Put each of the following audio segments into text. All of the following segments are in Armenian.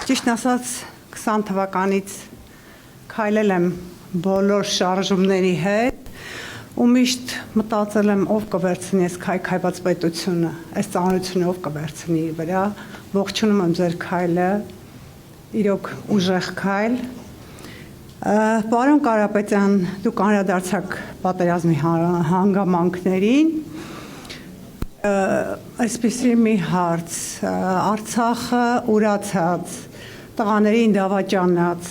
Ճիշտ ասած 20 թվականից քայլել եմ բոլոր շարժումների հետ ու միշտ մտածել եմ ով կվերցնի այս քայքայված պետությունը, այս ծանրությունը ով կվերցնի իր վրա, ողջունում եմ ձեր քայլը, իրոք ուժեղ քայլ։ Պարոն Կարապետյան, դուք անդրադարձաք պատերազմի հանգամանքներին, այսպիսի մի հարց, Արցախը ուրացած, տղաներին դավաճանած,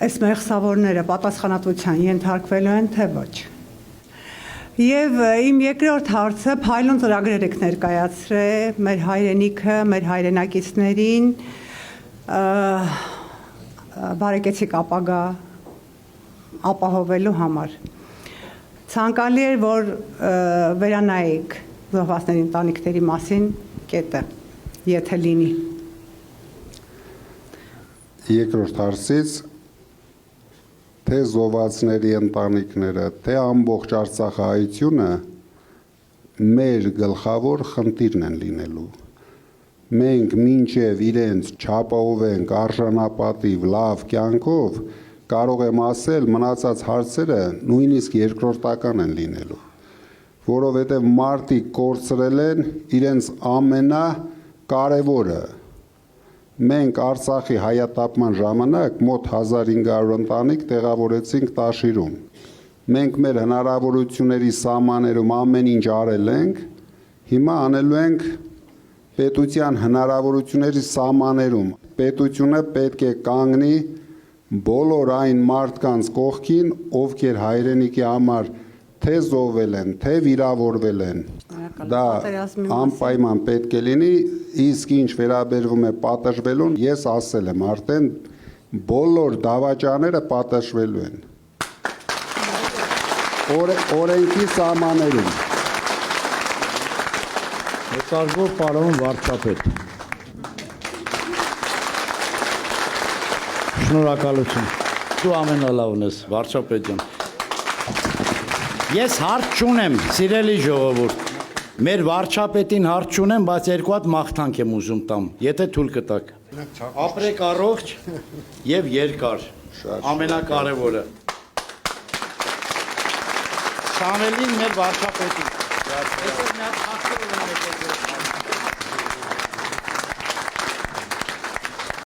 այս մեղսավորները պատասխանատվության ենթարկվելու են, թե ոչ։ Եվ իմ երկրորդ հարցը փայլուն ծրագրեր եք ներկայացրել մեր հայրենիքը, մեր հայրենակիցներին, բարեկեցիկ ապագա ապահովելու համար։ Ցանկալի էր, որ վերանայեք զոհվածների ընտանիքների մասին կետը, եթե լինի։ Երկրորդ հարցից թե զոհվածների ընտանիքները, թե ամբողջ Արցախահայությունը մեր գլխավոր խնդիրն են լինելու։ Մենք մինչև իրենց չապահովենք արժանապատիվ լավ կյանքով, կարող եմ ասել, մնացած հարցերը նույնիսկ երկրորդական են լինելու, որովհետև մարդիկ կորցրել են իրենց ամենակարևորը։ Մենք Արցախի հայատապման ժամանակ մոտ 1500 ընտանիք տեղավորեցինք Տաշիրում։ Մենք մեր հնարավորությունների սահմաններում ամեն ինչ արել ենք, հիմա անելու ենք պետության հնարավորությունների սահմաններում։ Պետությունը պետք է կանգնի բոլոր այն մարդկանց կողքին, ովքեր հայրենիքի համար թե զոհվել են, թե վիրավորվել են։ Դա անպայման պետք է լինի, իսկ ինչ վերաբերվում է պատժվելուն, ես ասել եմ արդեն, բոլոր դավաճանները պատժվելու են։ Օրենքի սահմաններում։ Կարգով պարոն վարչապետ։ Շնորհակալություն։ Դու ամենալավն ես, վարչապետյան։ Ես հարց չունեմ, սիրելի ժողովուրդ։ Մեր վարչապետին հարց չունեմ, բայց երկու հատ մաղթանք եմ ուզում տամ, եթե թույլ կտաք։ Ապրեք առողջ եւ երկար։ Ամենակարևորը։ Շանելին մեր վարչապետին։ Այսօր մի հատ